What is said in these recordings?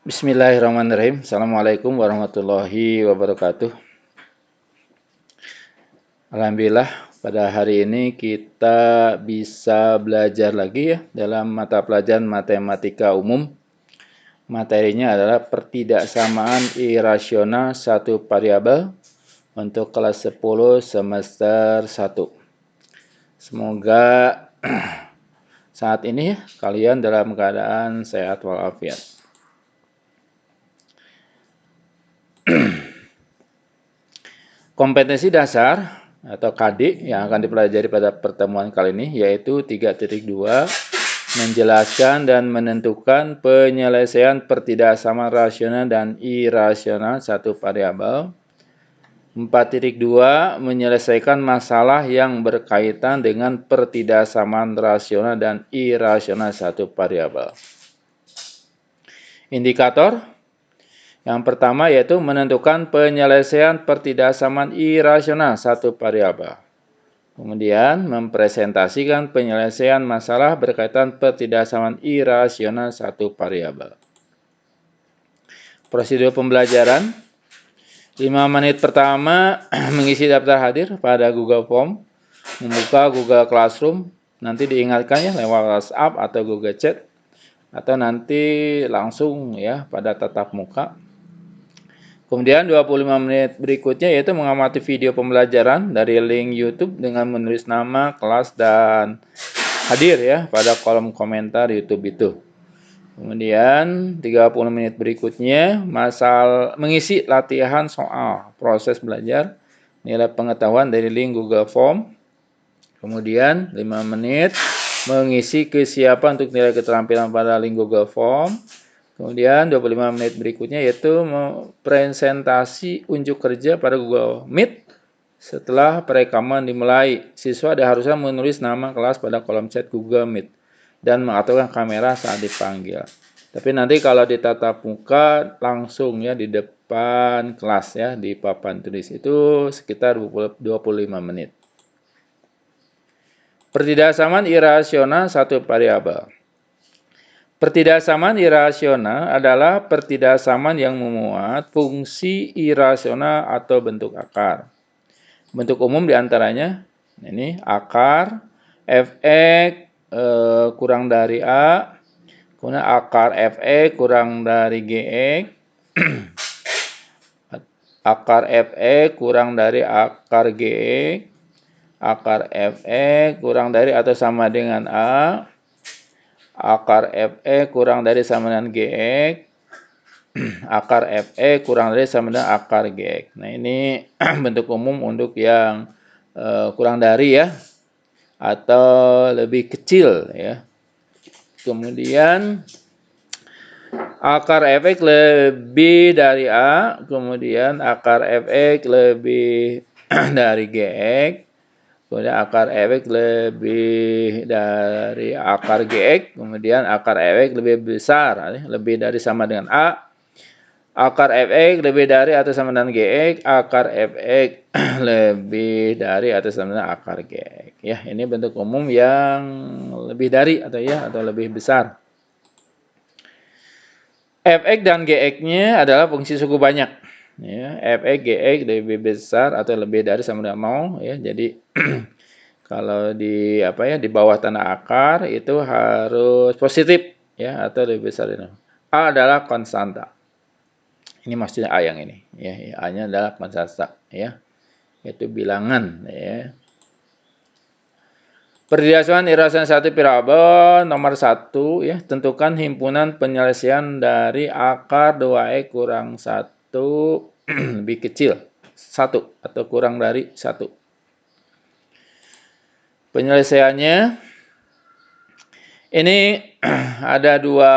Bismillahirrahmanirrahim. Assalamualaikum warahmatullahi wabarakatuh. Alhamdulillah pada hari ini kita bisa belajar lagi ya dalam mata pelajaran matematika umum. Materinya adalah pertidaksamaan irasional satu variabel untuk kelas 10 semester 1. Semoga saat ini kalian dalam keadaan sehat walafiat. Kompetensi dasar atau KD yang akan dipelajari pada pertemuan kali ini yaitu 3.2 menjelaskan dan menentukan penyelesaian pertidaksamaan rasional dan irasional satu variabel. 4.2 menyelesaikan masalah yang berkaitan dengan pertidaksamaan rasional dan irasional satu variabel. Indikator yang pertama yaitu menentukan penyelesaian pertidaksamaan irasional satu variabel. Kemudian mempresentasikan penyelesaian masalah berkaitan pertidaksamaan irasional satu variabel. Prosedur pembelajaran 5 menit pertama mengisi daftar hadir pada Google Form, membuka Google Classroom, nanti diingatkan ya lewat WhatsApp atau Google Chat atau nanti langsung ya pada tatap muka. Kemudian 25 menit berikutnya yaitu mengamati video pembelajaran dari link YouTube dengan menulis nama, kelas, dan hadir ya pada kolom komentar YouTube itu. Kemudian 30 menit berikutnya mengisi latihan soal proses belajar nilai pengetahuan dari link Google Form. Kemudian 5 menit mengisi kesiapan untuk nilai keterampilan pada link Google Form. Kemudian 25 menit berikutnya yaitu presentasi unjuk kerja pada Google Meet. Setelah perekaman dimulai, siswa harusnya menulis nama kelas pada kolom chat Google Meet dan mengaktifkan kamera saat dipanggil. Tapi nanti kalau di tatap muka langsung ya di depan kelas ya di papan tulis itu sekitar 25 menit. Pertidaksamaan irasional satu variabel. Pertidaksamaan irasional adalah pertidaksamaan yang memuat fungsi irasional atau bentuk akar. Bentuk umum diantaranya ini akar f(x) kurang dari a, kemudian akar f(x) kurang dari gx, akar f(x) kurang dari akar gx, akar f(x) kurang dari atau sama dengan a, akar f(x) kurang dari sama dengan gx, akar f(x) kurang dari sama dengan akar gx. Nah ini bentuk umum untuk yang kurang dari ya atau lebih kecil ya. Kemudian akar f(x) lebih dari a, kemudian akar f(x) lebih dari gx, kemudian akar f(x) lebih dari akar gx, kemudian akar f(x) lebih besar, lebih dari sama dengan a, akar f(x) lebih dari atau sama dengan gx, akar f(x) lebih dari atau sama dengan akar gx. Ya, ini bentuk umum yang lebih dari atau lebih besar. f(x) dan gx-nya adalah fungsi suku banyak. Ya, f(x), gx lebih besar atau lebih dari sama dengan 0 ya. Jadi kalau di di bawah tanda akar itu harus positif ya atau lebih besar dari 0. A adalah konstanta. Ini maksudnya A yang ini ya. A-nya adalah konstanta ya. Yaitu bilangan ya. Pertidaksamaan irasional satu variabel nomor 1 ya, tentukan himpunan penyelesaian dari akar 2x kurang 1 lebih kecil 1 atau kurang dari 1. Penyelesaiannya ini ada dua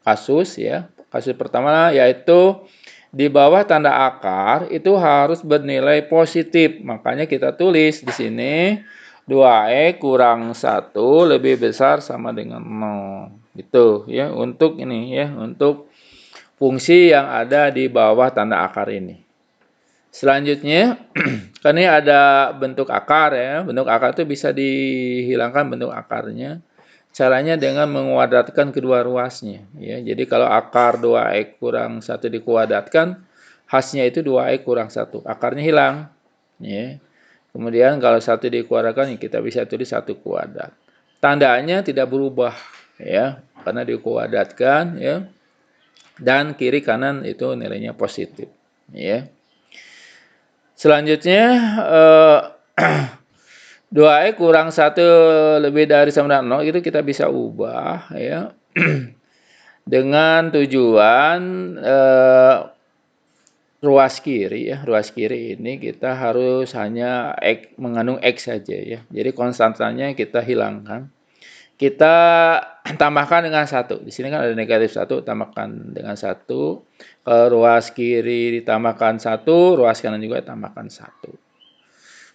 kasus ya. Kasus pertama yaitu di bawah tanda akar itu harus bernilai positif. Makanya kita tulis di sini 2x kurang 1 lebih besar sama dengan 0. Gitu ya untuk ini ya, untuk fungsi yang ada di bawah tanda akar ini. Selanjutnya kan ini ada bentuk akar ya. Bentuk akar itu bisa dihilangkan bentuk akarnya. Caranya dengan menguadratkan kedua ruasnya. Ya. Jadi kalau akar 2x kurang 1 dikuadratkan, hasilnya itu 2x kurang 1. Akarnya hilang. Ya. Kemudian kalau 1 dikuadratkan, kita bisa tulis 1 kuadrat. Tandanya tidak berubah, ya, karena dikuadratkan, ya. Dan kiri kanan itu nilainya positif. Ya. Selanjutnya 2x kurang 1 lebih dari sama dengan 0 itu kita bisa ubah, ya. Dengan tujuan ruas kiri, ya. Ruas kiri ini kita harus hanya mengandung x saja, ya. Jadi konstantanya kita hilangkan. Kita tambahkan dengan 1. Di sini kan ada negatif 1, tambahkan dengan 1. Kalau ruas kiri ditambahkan 1, ruas kanan juga tambahkan 1.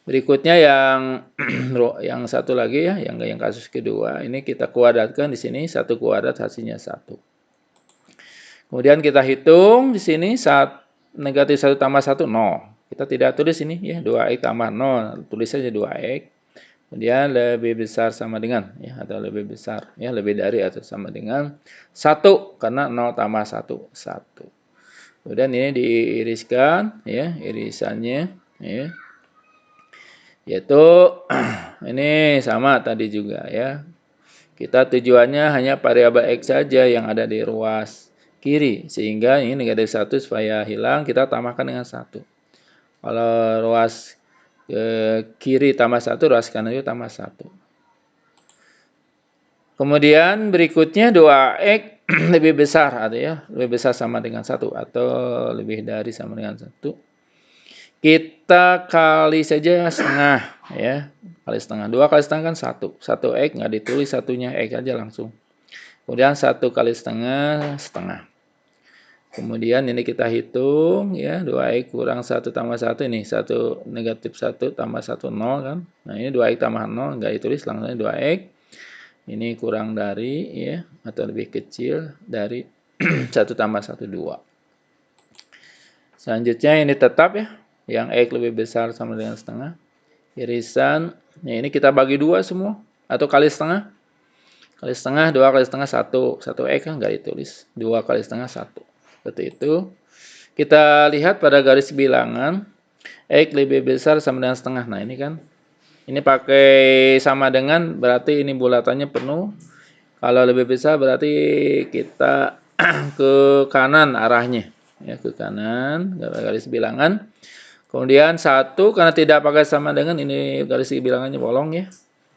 Berikutnya yang satu lagi, ya, yang kasus kedua. Ini kita kuadratkan di sini 1 kuadrat hasilnya 1. Kemudian kita hitung di sini negatif 1 tambah 1 0. Kita tidak tulis ini, ya, 2x tambah 0, tulis saja 2x. Kemudian lebih besar sama dengan, ya, atau lebih besar, ya, lebih dari atau sama dengan 1 karena 0 tambah 1 1. Kemudian ini diiriskan, ya, irisannya, ya. Yaitu ini sama tadi juga, ya. Kita tujuannya hanya variabel x saja yang ada di ruas kiri, sehingga ini negatif 1 supaya hilang, kita tambahkan dengan 1. Kalau ruas kiri tambah 1, ruas kanan juga tambah 1. Kemudian berikutnya 2x lebih besar, atau, ya, lebih besar sama dengan 1 atau lebih dari sama dengan 1. Kita kali saja setengah, ya. Kali setengah. 2 kali setengah kan 1. 1x nggak ditulis satunya, x aja langsung. Kemudian 1 kali setengah, setengah. Kemudian ini kita hitung, ya, 2x kurang 1 tambah 1 ini 1 negatif 1 tambah 1 0 kan. Nah, ini 2x tambah 0 enggak ditulis, langsung 2x. Ini kurang dari, ya, atau lebih kecil dari 1 tambah 1 2. Selanjutnya ini tetap, ya, yang x lebih besar sama dengan setengah. Irisan, ya, ini kita bagi 2 semua atau kali setengah. Kali setengah, 2 kali setengah 1. 1x kan enggak ditulis. 2 kali setengah 1. Seperti itu. Kita lihat pada garis bilangan, x lebih besar sama dengan setengah. Nah, ini kan, ini pakai sama dengan, berarti ini bulatannya penuh. Kalau lebih besar berarti kita ke kanan arahnya. Ya, ke kanan, garis bilangan. Kemudian 1, karena tidak pakai sama dengan, ini garis bilangannya bolong, ya.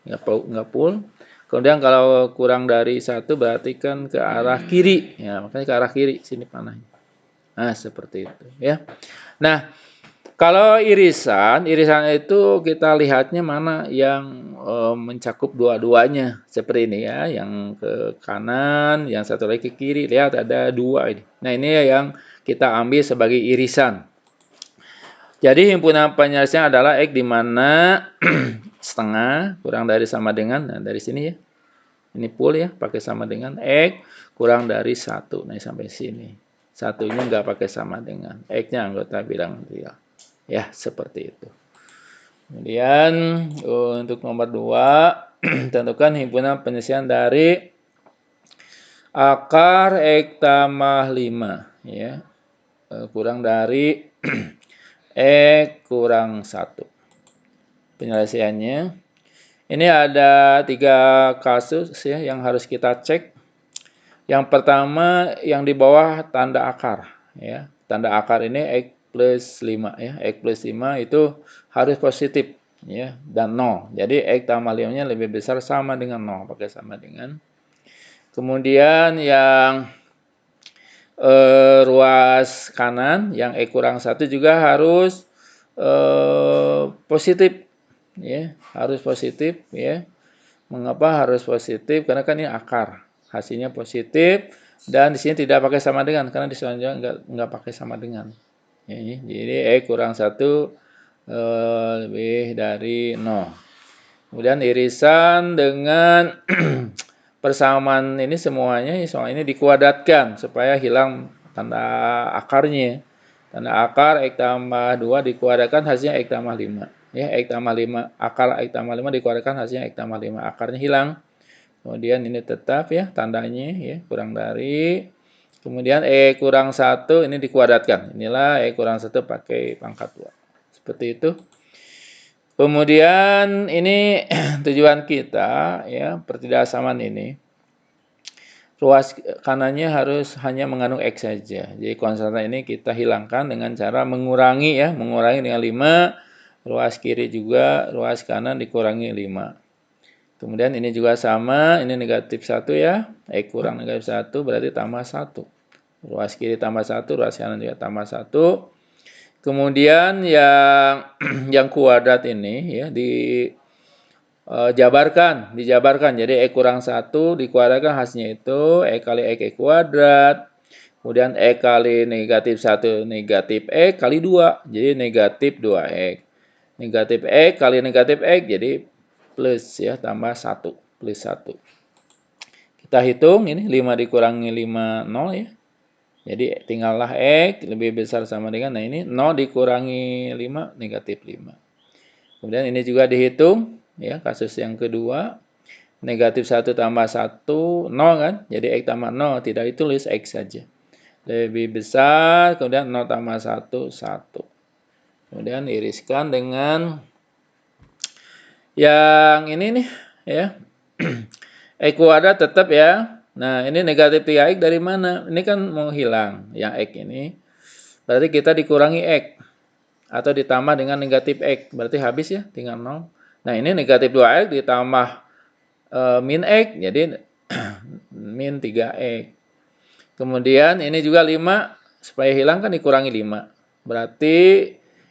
Nggak full. Kemudian kalau kurang dari 1 berarti kan ke arah kiri. Ya, makanya ke arah kiri sini panahnya. Nah, seperti itu, ya. Nah, kalau irisan itu kita lihatnya mana yang mencakup dua-duanya. Seperti ini, ya, yang ke kanan, yang satu lagi ke kiri. Lihat ada 2 ini. Nah, ini yang kita ambil sebagai irisan. Jadi himpunan penyelesaian adalah x di mana setengah kurang dari sama dengan, nah, dari sini, ya. Ini full, ya, pakai sama dengan x kurang dari 1. Nah, sampai sini. Satunya nggak pakai sama dengan. X-nya anggota bilangan real. Ya, seperti itu. Kemudian untuk nomor 2, tentukan himpunan penyelesaian dari akar x tambah 5, ya. Kurang dari x kurang 1. Penyelesaiannya. Ini ada 3 kasus, ya, yang harus kita cek. Yang pertama yang di bawah tanda akar, ya. Tanda akar ini x plus 5, ya. X plus 5 itu harus positif, ya, dan 0. Jadi x tambah 5-nya lebih besar sama dengan 0, pakai sama dengan. Kemudian yang ruas kanan yang x kurang 1 juga harus positif, ya. Harus positif, ya. Mengapa harus positif? Karena kan ini akar. Hasilnya positif, dan di sini tidak pakai sama dengan, karena di selanjutnya enggak pakai sama dengan. Ya, jadi x kurang 1 lebih dari 0. Kemudian irisan dengan persamaan ini semuanya, soal ini dikuadratkan supaya hilang tanda akarnya. Tanda akar x tambah 2 dikuadratkan hasilnya x tambah 5. Ya, x tambah 5, akar x tambah 5 dikuadratkan hasilnya x tambah 5. Akarnya hilang. kemudian ini tetap ya tandanya ya kurang dari, kemudian E kurang 1 ini dikuadratkan, inilah E kurang 1 pakai pangkat 2, seperti itu. Kemudian ini tujuan kita ya pertidaksamaan ini, ruas kanannya harus hanya mengandung X saja. Jadi konstanta ini kita hilangkan dengan cara mengurangi ya, mengurangi dengan 5, ruas kiri juga, ruas kanan dikurangi 5. Kemudian ini juga sama, ini negatif 1 ya, X kurang negatif 1 berarti tambah 1. Ruas kiri tambah 1, ruas kanan juga tambah 1. Kemudian yang kuadrat ini ya dijabarkan. Jadi E kurang 1 dikuadratkan hasilnya itu E kali X kuadrat. Kemudian E kali negatif 1 negatif X kali 2. Jadi negatif 2X. Negatif X kali negatif X jadi plus ya, tambah 1. Plus 1. Kita hitung ini 5 dikurangi 5, 0 ya. Jadi tinggallah X lebih besar sama dengan, nah ini 0 dikurangi 5 negatif 5. Kemudian ini juga dihitung ya, kasus yang kedua. Negatif 1 tambah 1, 0 kan? Jadi X tambah 0, tidak ditulis X saja. Lebih besar, kemudian 0 tambah 1, 1. Kemudian iriskan dengan yang ini nih ya. X kuadrat tetap ya. Nah, ini negatif 3X dari mana? Ini kan mau hilang yang X ini. Berarti kita dikurangi X. Atau ditambah dengan negatif X. Berarti habis ya, tinggal 0. Nah, ini negatif 2X ditambah min X. Jadi min 3X. Kemudian ini juga 5. Supaya hilang kan dikurangi 5. Berarti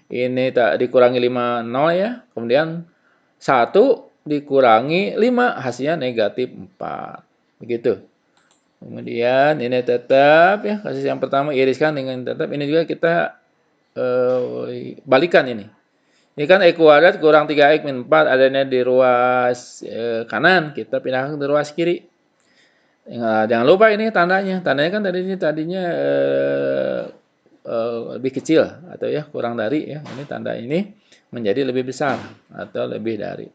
ini tak dikurangi 5, 0 ya. Kemudian 1 dikurangi 5. Hasilnya negatif 4. Begitu. Kemudian ini tetap ya, kasus yang pertama iriskan dengan tetap, ini juga kita balikan ini. Ini kan X kuadrat kurang 3X min 4 adanya di ruas kanan, kita pindahkan ke ruas kiri. Jangan lupa ini tandanya. Tandanya kan tadinya lebih kecil atau ya kurang dari ya. Ini tanda ini menjadi lebih besar atau lebih dari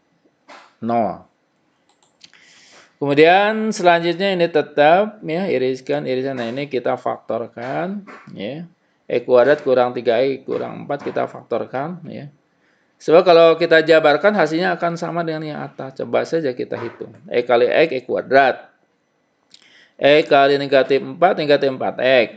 0. Kemudian selanjutnya ini tetap ya irisan. Nah ini kita faktorkan ya. X kuadrat kurang 3X kurang 4 kita faktorkan ya. Sebab kalau kita jabarkan hasilnya akan sama dengan yang atas. Coba saja kita hitung. X kali X kuadrat. X kali negatif 4 negatif 4X.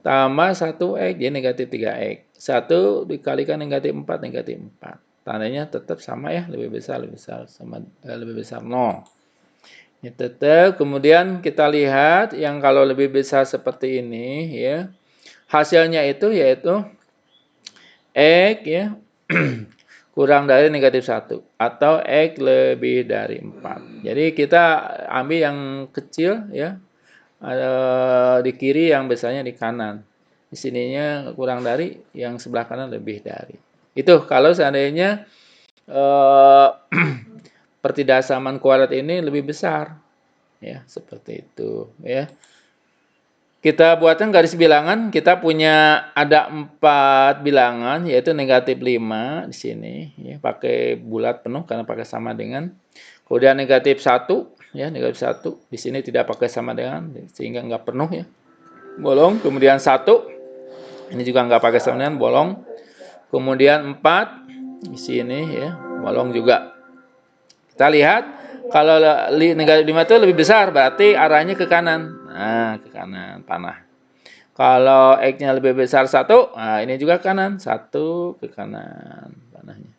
Tambah 1X jadi negatif 3X. 1 dikalikan negatif 4 negatif 4. Tandanya tetap sama ya, lebih besar sama lebih besar 0. Ini tetap, kemudian kita lihat yang kalau lebih besar seperti ini ya. Hasilnya itu yaitu X ya kurang dari negatif 1 atau X lebih dari 4. Jadi kita ambil yang kecil ya. Di kiri, yang besarnya di kanan. Di sininya kurang dari, yang sebelah kanan lebih dari. Itu kalau seandainya pertidaksamaan kuadrat ini lebih besar. Ya, seperti itu ya. Kita buatkan garis bilangan, kita punya ada 4 bilangan yaitu negatif 5 di sini ya, pakai bulat penuh karena pakai sama dengan. Kemudian negatif 1 ya, negatif 1 di sini tidak pakai sama dengan sehingga enggak penuh ya. Bolong, kemudian 1 ini juga enggak pakai sama dengan, bolong. Kemudian 4 di sini ya, bolong juga. Kita lihat kalau negatif 5 itu lebih besar berarti arahnya ke kanan. Nah, ke kanan panah. Kalau X-nya lebih besar 1, nah ini juga kanan, 1 ke kanan panahnya.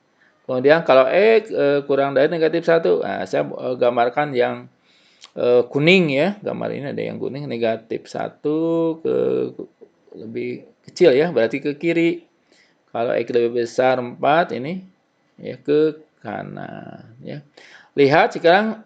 Kemudian kalau X kurang dari negatif 1, nah saya gambarkan yang kuning ya. Gambar ini ada yang kuning, negatif 1 ke lebih kecil ya, berarti ke kiri. Kalau X lebih besar 4 ini ya ke kanan ya. Lihat sekarang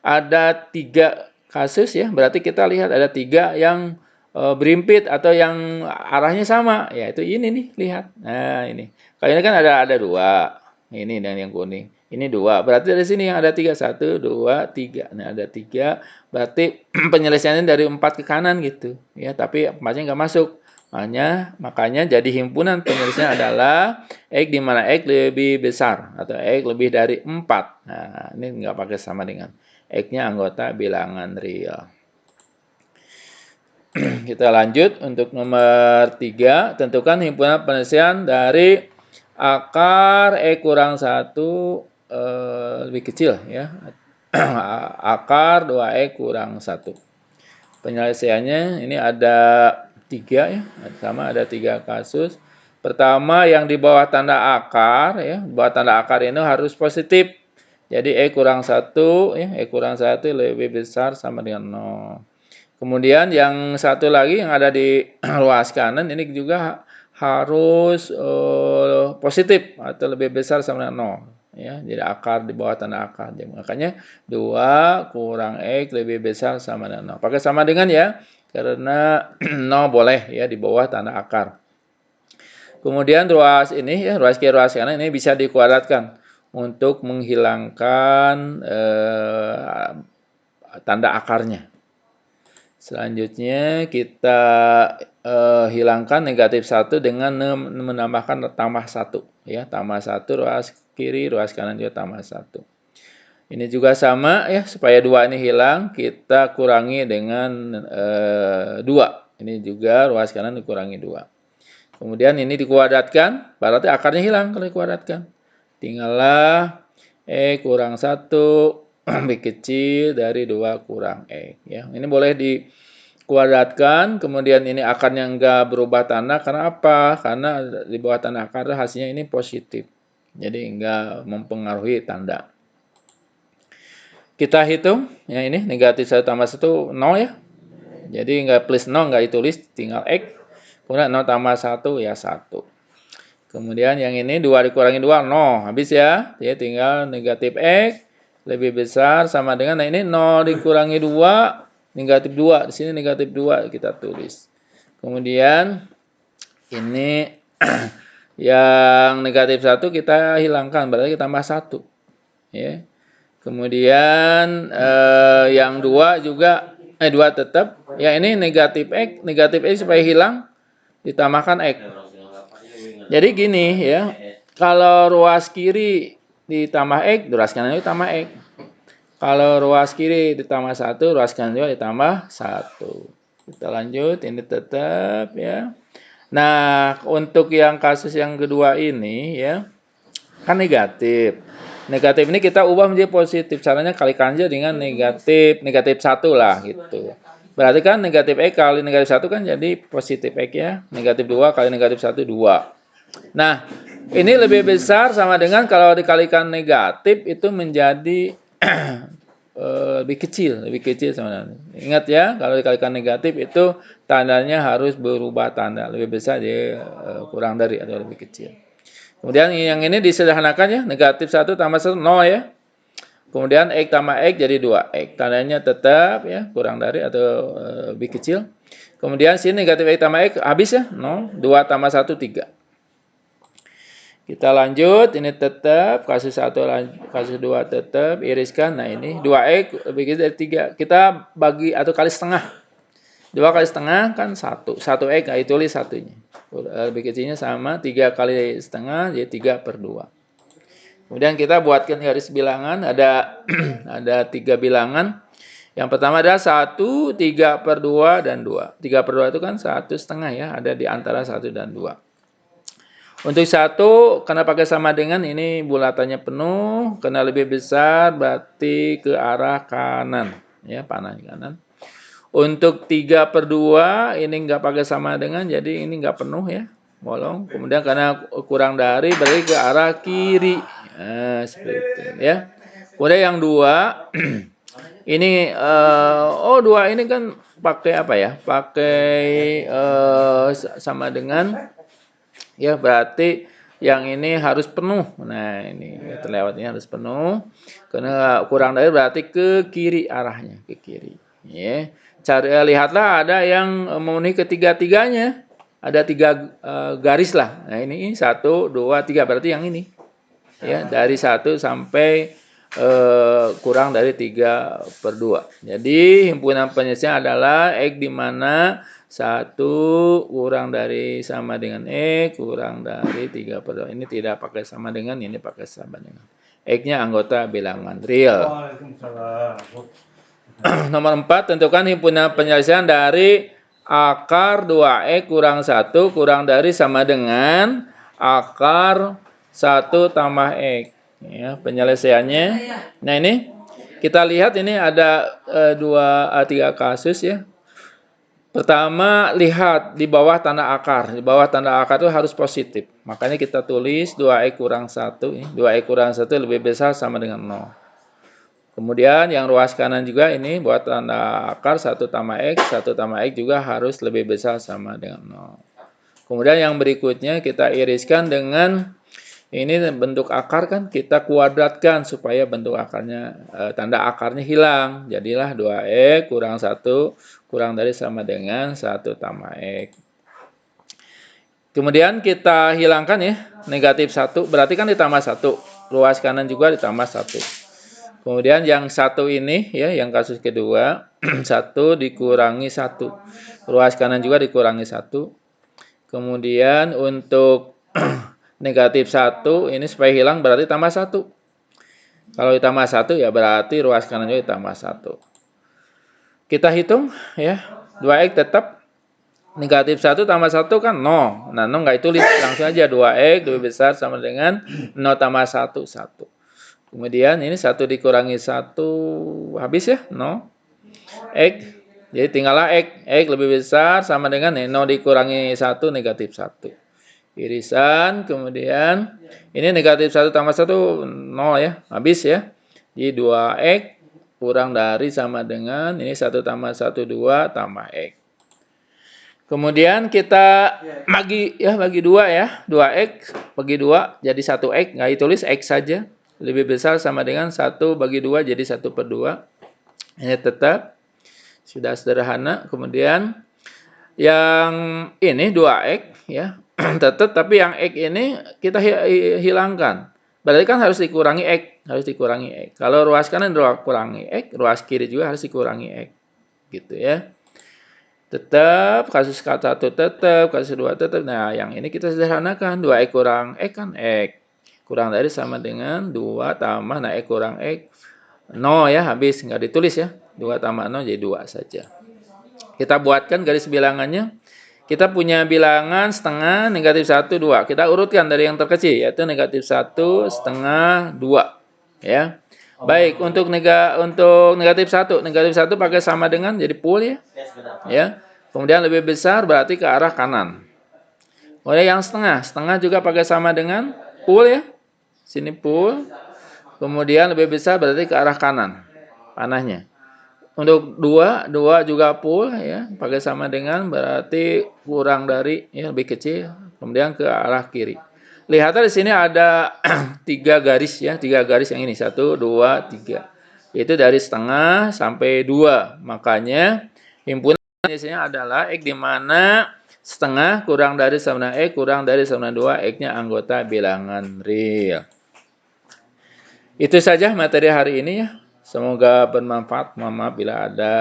ada 3 kasus ya, berarti kita lihat ada 3 yang berimpit atau yang arahnya sama, yaitu ini nih, lihat. Nah, ini. Kalau ini kan ada 2. Ini dan yang kuning. Ini 2. Berarti dari sini yang ada 3, 1, 2, 3. Nah, ada 3. Berarti penyelesaiannya dari 4 ke kanan gitu. Ya, tapi 4-nya nggak masuk. Makanya jadi himpunan penyelesaian adalah X di mana X lebih besar atau X lebih dari 4. Nah, ini nggak pakai sama dengan. X-nya anggota bilangan real. Kita lanjut untuk nomor 3, tentukan himpunan penyelesaian dari akar E kurang 1 lebih kecil ya. Akar 2E kurang 1. Penyelesaiannya ini ada 3 ya, sama ada 3 kasus. Pertama yang di bawah tanda akar ya, bawah tanda akar ini harus positif. Jadi E kurang 1 ya, E kurang 1 lebih besar sama dengan 0. Kemudian yang satu lagi yang ada di ruas kanan ini juga harus positif atau lebih besar sama dengan 0 ya. Jadi akar di bawah tanda akar. Jadi, makanya 2 kurang X lebih besar sama dengan 0. Pakai sama dengan ya, karena 0 boleh ya di bawah tanda akar. Kemudian ruas ini ya, ruas kiri ruas kanan ini bisa dikuadratkan untuk menghilangkan tanda akarnya. Selanjutnya kita hilangkan negatif 1 dengan menambahkan tambah 1 ya, tambah 1 ruas kiri, ruas kanan juga tambah 1. Ini juga sama ya, supaya 2 ini hilang kita kurangi dengan 2. Ini juga ruas kanan dikurangi 2. Kemudian ini dikuadratkan, berarti akarnya hilang kalau dikuadratkan. Tinggallah E kurang 1 lebih kecil dari 2 kurang X ya. Ini boleh dikuadratkan, kemudian ini akarnya enggak berubah tanda. Karena apa? Karena di bawah tanda akar hasilnya ini positif. Jadi enggak mempengaruhi tanda. Kita hitung ya, ini negatif 1 tambah 1 0 ya. Jadi enggak plus 0 enggak ditulis, tinggal X. Kemudian 0 tambah 1 ya 1. Kemudian yang ini 2 dikurangi 2, 0. Habis ya. Jadi tinggal negatif X lebih besar sama dengan, nah ini 0 dikurangi 2, negatif 2. Di sini negatif 2 kita tulis. Kemudian ini yang negatif 1 kita hilangkan, berarti kita tambah 1. Ya. Kemudian yang 2 juga, 2 tetap. Ya ini negatif X supaya hilang, ditambahkan X. Jadi gini ya, kalau ruas kiri ditambah X, ruas kanan ditambah X. Kalau ruas kiri ditambah 1, ruas kanan juga ditambah 1. Kita lanjut, ini tetap ya. Nah, untuk yang kasus yang kedua ini ya, kan negatif. Negatif ini kita ubah menjadi positif. Caranya kalikan aja dengan negatif 1 lah gitu. Berarti kan negatif X kali negatif 1 kan jadi positif X ya. Negatif 2 kali negatif 1, 2. Nah, ini lebih besar sama dengan kalau dikalikan negatif itu menjadi lebih kecil sama dengan. Ingat ya, kalau dikalikan negatif itu tandanya harus berubah tanda, lebih besar jadi kurang dari atau lebih kecil. Kemudian yang ini disederhanakan ya, negatif 1 tambah 1 0 ya. Kemudian X tambah X jadi 2X. Tandanya tetap ya, kurang dari atau lebih kecil. Kemudian sini negatif X tambah X habis ya, 0. 2 tambah 1 3. Kita lanjut, ini tetap, kasus 1, kasus 2 tetap, iriskan. Nah ini 2X lebih kecil dari 3. Kita bagi atau kali setengah. 2 kali setengah kan 1. 1X nggak ditulis satunya. Lebih kecilnya sama, 3 kali setengah jadi 3/2. Kemudian kita buatkan garis bilangan, ada ada 3 bilangan. Yang pertama adalah 1, 3/2 dan 2. 3/2 itu kan 1,5 ya, ada di antara 1 dan 2. Untuk 1, karena pakai sama dengan ini bulatannya penuh, karena lebih besar berarti ke arah kanan, ya panah kanan. Untuk 3/2 ini nggak pakai sama dengan, jadi ini nggak penuh ya, bolong. Kemudian karena kurang dari berarti ke arah kiri, nah, seperti itu ya. Kemudian yang 2, ini 2 ini kan pakai apa ya? Pakai sama dengan. Ya, berarti yang ini harus penuh. Nah, ini terlewat ini harus penuh. Karena kurang dari berarti ke kiri arahnya, ke kiri. Ya. Lihatlah ada yang memenuhi ketiga-tiganya. Ada 3 garis lah. Nah, ini 1, 2, 3 berarti yang ini. Ya, dari 1 sampai kurang dari 3/2. Jadi, himpunan penyelesaian adalah X di mana 1 kurang dari sama dengan X kurang dari 3/2. Ini tidak pakai sama dengan, ini pakai sama dengan. X-nya anggota bilangan real. Nomor 4, tentukan himpunan penyelesaian dari akar 2X kurang 1 kurang dari sama dengan akar 1 tambah X. Ya, penyelesaiannya. Nah, ini kita lihat ini ada 3 kasus ya. Pertama, lihat di bawah tanda akar. Di bawah tanda akar itu harus positif. Makanya kita tulis 2X kurang 1. 2X kurang 1 lebih besar sama dengan 0. Kemudian yang ruas kanan juga ini buat tanda akar 1 tambah X. 1 tambah X juga harus lebih besar sama dengan 0. Kemudian yang berikutnya kita iriskan dengan ini bentuk akar kan kita kuadratkan supaya bentuk akarnya tanda akarnya hilang. Jadilah 2X kurang 1 kurang dari sama dengan 1 tambah X. Kemudian kita hilangkan ya negatif 1 berarti kan ditambah 1. Ruas kanan juga ditambah 1. Kemudian yang 1 ini ya yang kasus kedua 1 dikurangi 1. Ruas kanan juga dikurangi 1. Kemudian untuk negatif 1 ini supaya hilang berarti tambah 1. Kalau ditambah 1 ya berarti ruas kanan juga ditambah 1. Kita hitung ya. 2X tetap negatif 1 tambah 1 kan 0. Nah 0 nggak ditulis. Langsung aja 2X lebih besar sama dengan 0 tambah 1, 1. Kemudian ini 1 dikurangi 1 habis ya 0. X. Jadi tinggallah X. X lebih besar sama dengan 0 dikurangi 1 negatif 1. Irisan, kemudian ini negatif 1 tambah 1, 0 ya, habis ya. Jadi 2X kurang dari sama dengan, ini 1 tambah 1, 2 tambah X. Kemudian kita bagi 2 ya, 2X bagi 2 jadi 1X, nggak ditulis X saja. Lebih besar sama dengan 1 bagi 2 jadi 1/2. Ini tetap, sudah sederhana. Kemudian yang ini 2X ya. Tetap tapi yang X ini kita hilangkan. Berarti kan harus dikurangi X, Kalau ruas kanan kurangi X, ruas kiri juga harus dikurangi X. Gitu ya. Tetap kasus 1 tetap, kasus 2 tetap. Nah, yang ini kita sederhanakan. 2X kurang X kan X. Kurang dari sama dengan 2 tambah nah X kurang X 0 ya, habis nggak ditulis ya. 2 tambah 0 jadi 2 saja. Kita buatkan garis bilangannya. Kita punya bilangan setengah, negatif 1, 2. Kita urutkan dari yang terkecil, yaitu negatif 1, setengah, 2. Ya. Baik, untuk negatif 1. Negatif 1 pakai sama dengan, jadi pul ya. Ya. Kemudian lebih besar berarti ke arah kanan. Kemudian yang setengah. Setengah juga pakai sama dengan pul ya. Sini pul. Kemudian lebih besar berarti ke arah kanan panahnya. Untuk 2 juga pul ya, pakai sama dengan berarti kurang dari ya lebih kecil, kemudian ke arah kiri. Lihat di sini ada 3 garis ya, 3 garis yang ini 1 2 3. Itu dari setengah sampai 2. Makanya himpunan di sini adalah X di mana setengah kurang dari sama dengan X kurang dari sama dengan 2, X-nya anggota bilangan real. Itu saja materi hari ini ya. Semoga bermanfaat. Mohon maaf bila ada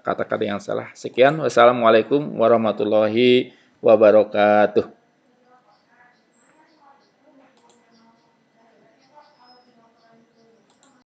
kata-kata yang salah. Sekian. Wassalamualaikum warahmatullahi wabarakatuh.